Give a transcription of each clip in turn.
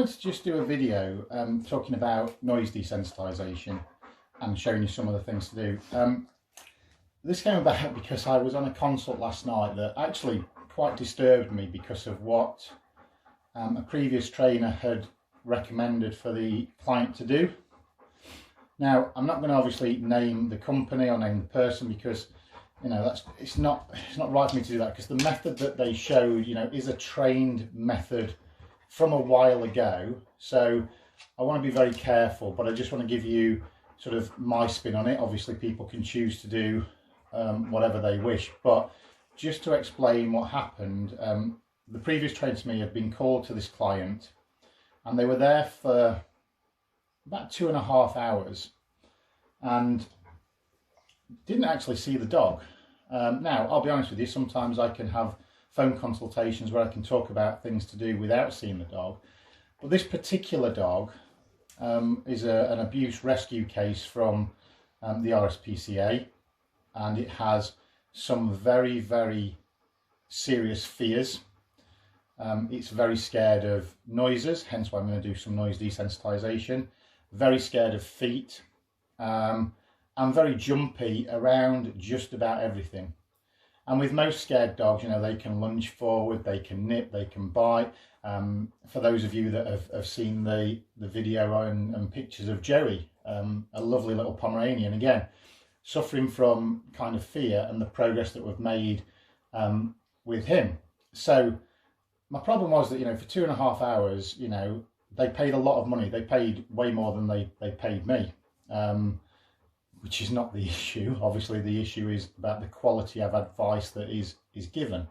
wanted to just do a video talking about noise desensitisation and showing you some of the things to do. This came about because I was on a consult last night that actually quite disturbed me because of what a previous trainer had recommended for the client to do. Now, I'm not going to obviously name the company or name the person because, you know, it's not right for me to do that, because the method that they showed, you know, is a trained method from a while ago. So I want to be very careful, but I just want to give you sort of my spin on it. Obviously people can choose to do whatever they wish, but just to explain what happened, the previous trainer to me had been called to this client and they were there for about 2.5 hours and didn't actually see the dog. Now, I'll be honest with you, sometimes I can have phone consultations where I can talk about things to do without seeing the dog. But this particular dog is an abuse rescue case from the RSPCA, and it has some very, very serious fears. It's very scared of noises, hence why I'm going to do some noise desensitisation. Very scared of feet, and very jumpy around just about everything. And with most scared dogs, you know, they can lunge forward, they can nip, they can bite. For those of you that have seen the video and pictures of Joey, a lovely little Pomeranian, again, suffering from kind of fear and the progress that we've made with him. So my problem was that, you know, for 2.5 hours, you know, they paid a lot of money. They paid way more than they paid me. Which is not the issue. Obviously the issue is about the quality of advice that is given.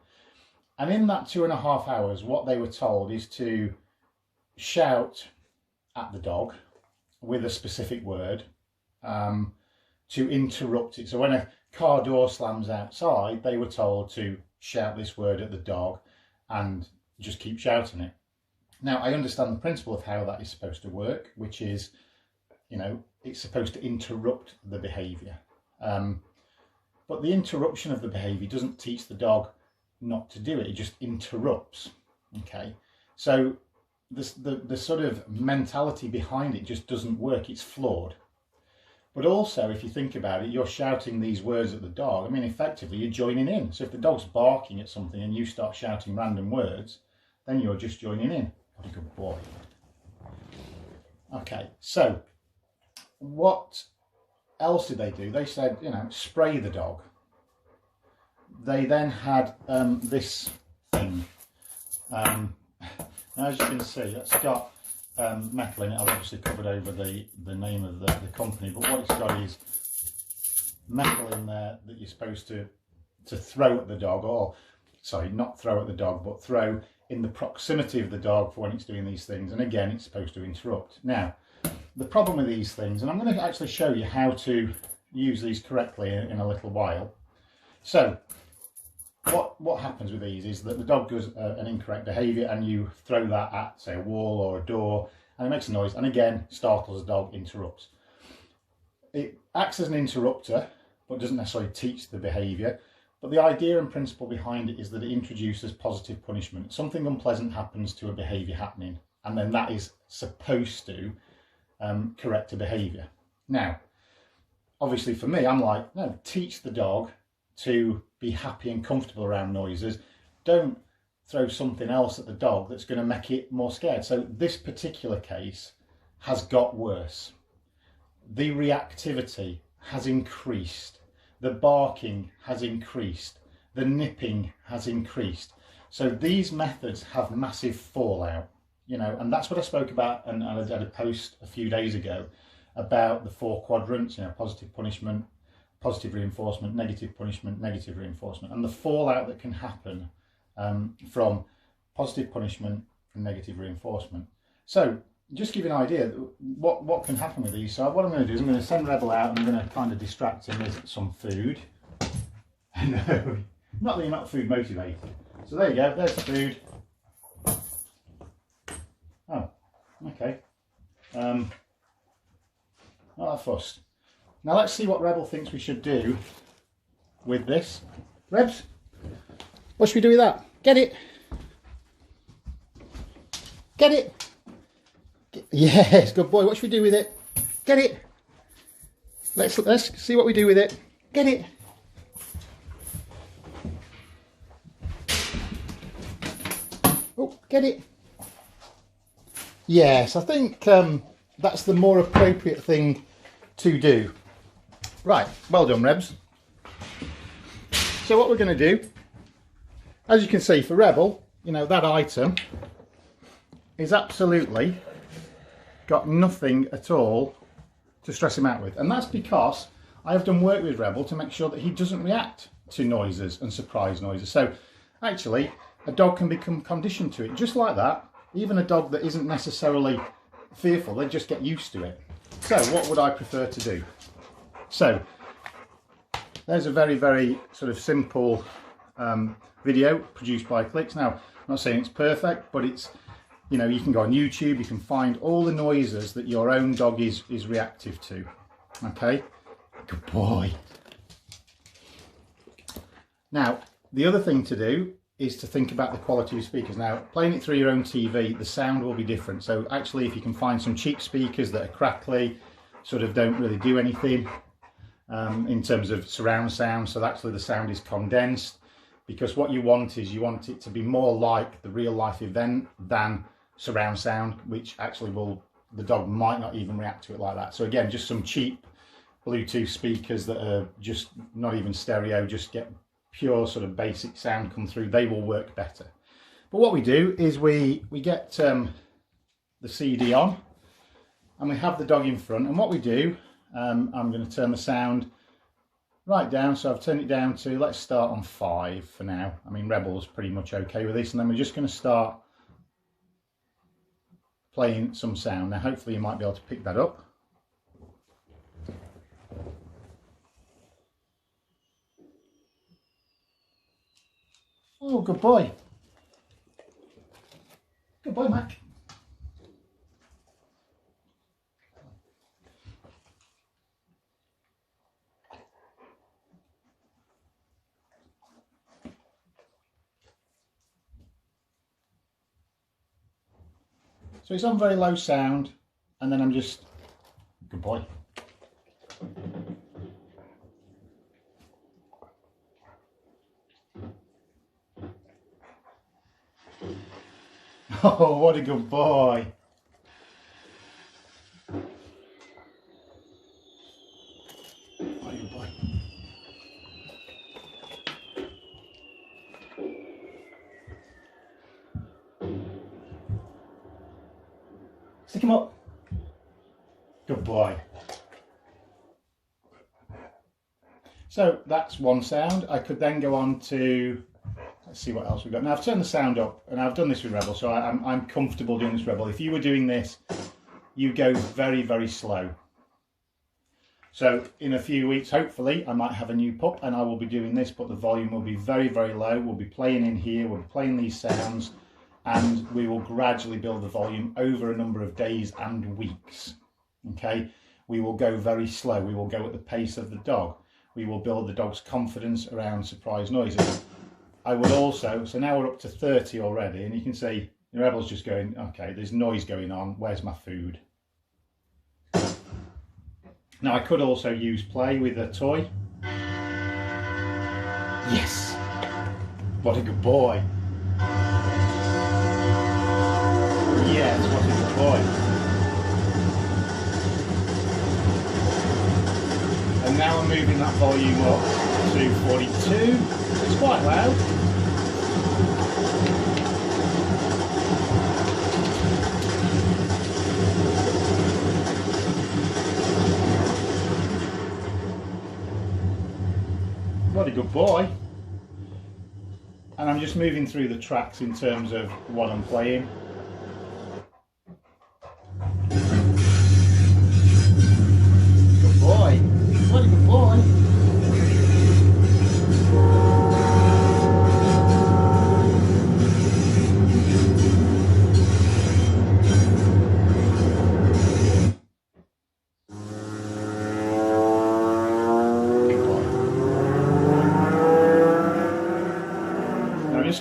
And in that 2.5 hours, what they were told is to shout at the dog with a specific word, to interrupt it. So when a car door slams outside, they were told to shout this word at the dog and just keep shouting it. Now, I understand the principle of how that is supposed to work, which is, you know, it's supposed to interrupt the behaviour. But the interruption of the behaviour doesn't teach the dog not to do it, it just interrupts. Okay, so the sort of mentality behind it just doesn't work, it's flawed. But also, if you think about it, you're shouting these words at the dog. I mean, effectively, you're joining in. So if the dog's barking at something and you start shouting random words, then you're just joining in. What a good boy. Okay, so what else did they do? They said, you know, spray the dog. They then had this thing. Now, as you can see, it's got metal in it. I've obviously covered over the name of the company, but what it's got is metal in there that you're supposed to throw at the dog, or sorry, not throw at the dog, but throw in the proximity of the dog for when it's doing these things. And again, it's supposed to interrupt. Now, the problem with these things, and I'm going to actually show you how to use these correctly in a little while. So what happens with these is that the dog does an incorrect behaviour and you throw that at, say, a wall or a door, and it makes a noise, and again startles the dog, interrupts. It acts as an interrupter but doesn't necessarily teach the behaviour. But the idea and principle behind it is that it introduces positive punishment. Something unpleasant happens to a behaviour happening, and then that is supposed to correct a behaviour. Now, obviously for me, I'm like, no, teach the dog to be happy and comfortable around noises. Don't throw something else at the dog that's going to make it more scared. So this particular case has got worse. The reactivity has increased. The barking has increased. The nipping has increased. So these methods have massive fallout. You know, and that's what I spoke about, and I did a post a few days ago about the 4 quadrants, you know, positive punishment, positive reinforcement, negative punishment, negative reinforcement, and the fallout that can happen from positive punishment and negative reinforcement. So just give you an idea what can happen with these. So what I'm going to do is I'm going to send Rebel out and I'm going to kind of distract him with some food. No, not that you're not food motivated. So there you go, there's the food. Oh, okay. Not that fussed. Now let's see what Rebel thinks we should do with this. Rebs, what should we do with that? Get it! Get it! Yes, good boy. What should we do with it? Get it. Let's see what we do with it. Get it. Oh, get it. Yes, I think that's the more appropriate thing to do. Right, well done, Rebs. So what we're going to do, as you can see for Rebel, you know, that item is absolutely got nothing at all to stress him out with. And that's because I have done work with Rebel to make sure that he doesn't react to noises and surprise noises. So actually, a dog can become conditioned to it just like that. Even a dog that isn't necessarily fearful, they just get used to it. So what would I prefer to do? So there's a very, very sort of simple video produced by Clicks. Now, I'm not saying it's perfect, but it's, you know, you can go on YouTube, you can find all the noises that your own dog is reactive to. Okay, good boy. Now, the other thing to do is to think about the quality of speakers. Now, playing it through your own TV, the sound will be different. So actually, if you can find some cheap speakers that are crackly, sort of don't really do anything in terms of surround sound, so actually the sound is condensed, because what you want is you want it to be more like the real life event than surround sound, which actually the dog might not even react to it like that. So again, just some cheap Bluetooth speakers that are just not even stereo, just get pure sort of basic sound come through, they will work better. But what we do is we get the CD on and we have the dog in front, and what we do, I'm going to turn the sound right down, so I've turned it down to, let's start on 5 for now. I mean, Rebel's pretty much okay with this, and then we're just going to start playing some sound. Now hopefully you might be able to pick that up. Oh, good boy. Good boy, Mac. So it's on very low sound, and then I'm just, good boy. Oh, what a good boy. What a good boy. Stick him up. Good boy. So that's one sound. I could then go on to, let's see what else we've got. Now I've turned the sound up, and I've done this with Rebel, so I'm comfortable doing this with Rebel. If you were doing this, you go very, very slow. So in a few weeks, hopefully, I might have a new pup and I will be doing this, but the volume will be very, very low. We'll be playing in here, we'll be playing these sounds, and we will gradually build the volume over a number of days and weeks. Okay, we will go very slow. We will go at the pace of the dog. We will build the dog's confidence around surprise noises. I would also, so now we're up to 30 already, and you can see the Rebel's just going, okay, there's noise going on, where's my food? Now I could also use play with a toy. Yes! What a good boy! Yes, what a good boy! And now I'm moving that volume up to 42. It's quite loud. What a good boy. And I'm just moving through the tracks in terms of what I'm playing. Good boy. What a good boy.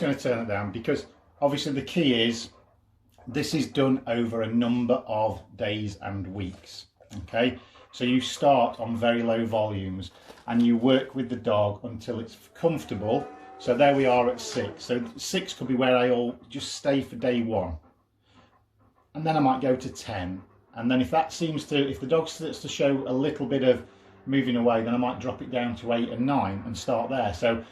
Going to turn it down, because obviously the key is This is done over a number of days and weeks. Okay, so you start on very low volumes and you work with the dog until it's comfortable. So there we are at 6. So 6 could be where I'll just stay for day 1. And then I might go to 10. And then if the dog starts to show a little bit of moving away, then I might drop it down to 8 and 9 and start there. So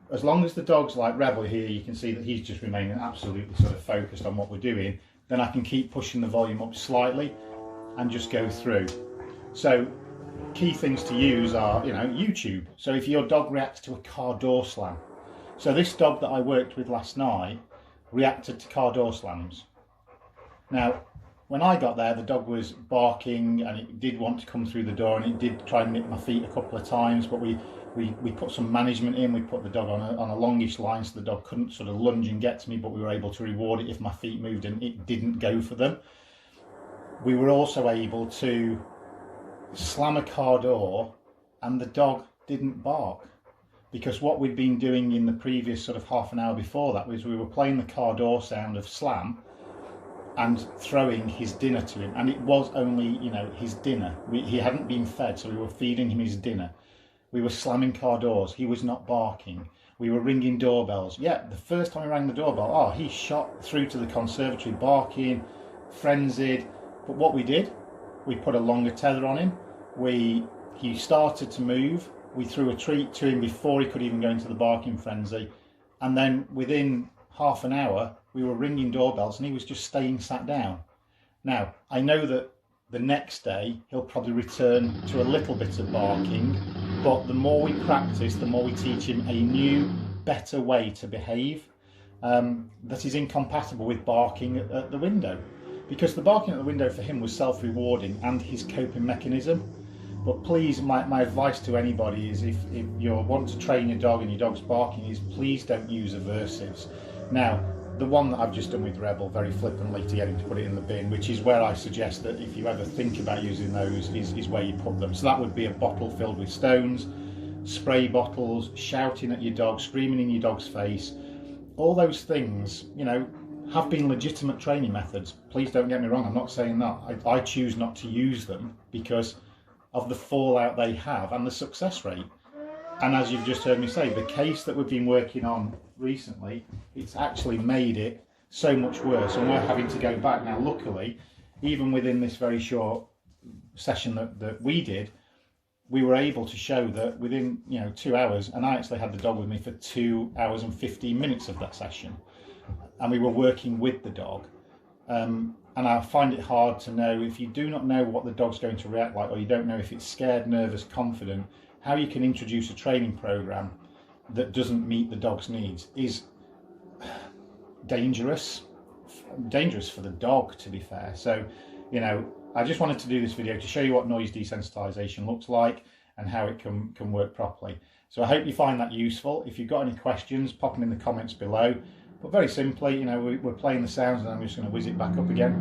as long as the dog's like Rebel here, you can see that he's just remaining absolutely sort of focused on what we're doing, then I can keep pushing the volume up slightly and just go through. So key things to use are, YouTube. So if your dog reacts to a car door slam. So this dog that I worked with last night reacted to car door slams. Now, when I got there, the dog was barking and it did want to come through the door, and it did try and nip my feet a couple of times, but we put some management in. We put the dog on a longish line so the dog couldn't sort of lunge and get to me, but we were able to reward it if my feet moved and it didn't go for them. We were also able to slam a car door and the dog didn't bark, because what we'd been doing in the previous sort of half an hour before that was we were playing the car door sound of slam and throwing his dinner to him, and it was only his dinner. He hadn't been fed, so we were feeding him his dinner. We were slamming car doors. He was not barking. We were ringing doorbells. Yeah, the first time we rang the doorbell, he shot through to the conservatory barking, frenzied. But what we did, we put a longer tether on him. He started to move. We threw a treat to him before he could even go into the barking frenzy. And then within half an hour, we were ringing doorbells and he was just staying sat down. Now, I know that the next day he'll probably return to a little bit of barking, but the more we practice, the more we teach him a new, better way to behave that is incompatible with barking at the window. Because the barking at the window for him was self-rewarding and his coping mechanism. But please, my advice to anybody is if you want to train your dog and your dog's barking, is please don't use aversives. Now, the one that I've just done with Rebel very flippantly to get him to put it in the bin, which is where I suggest that if you ever think about using those, is where you put them. So that would be a bottle filled with stones, spray bottles, shouting at your dog, screaming in your dog's face. All those things, have been legitimate training methods. Please don't get me wrong, I'm not saying that. I choose not to use them because of the fallout they have and the success rate. And as you've just heard me say, the case that we've been working on recently, it's actually made it so much worse, and we're having to go back now. Luckily, even within this very short session that we did, we were able to show that within 2 hours, and I actually had the dog with me for 2 hours and 15 minutes of that session, and we were working with the dog. And I find it hard to know, if you do not know what the dog's going to react like, or you don't know if it's scared, nervous, confident, how you can introduce a training program that doesn't meet the dog's needs is dangerous for the dog, to be fair. So, I just wanted to do this video to show you what noise desensitization looks like and how it can work properly. So I hope you find that useful. If you've got any questions, pop them in the comments below. But very simply, we're playing the sounds and I'm just going to whiz it back up again.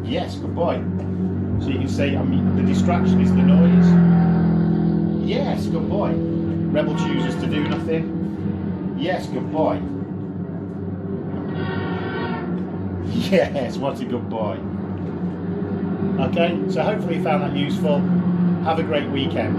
Yes, good boy. So you can see, the distraction is the noise. Yes, good boy. Rebel chooses to do nothing. Yes, good boy. Yes, what a good boy. Okay, so hopefully you found that useful. Have a great weekend.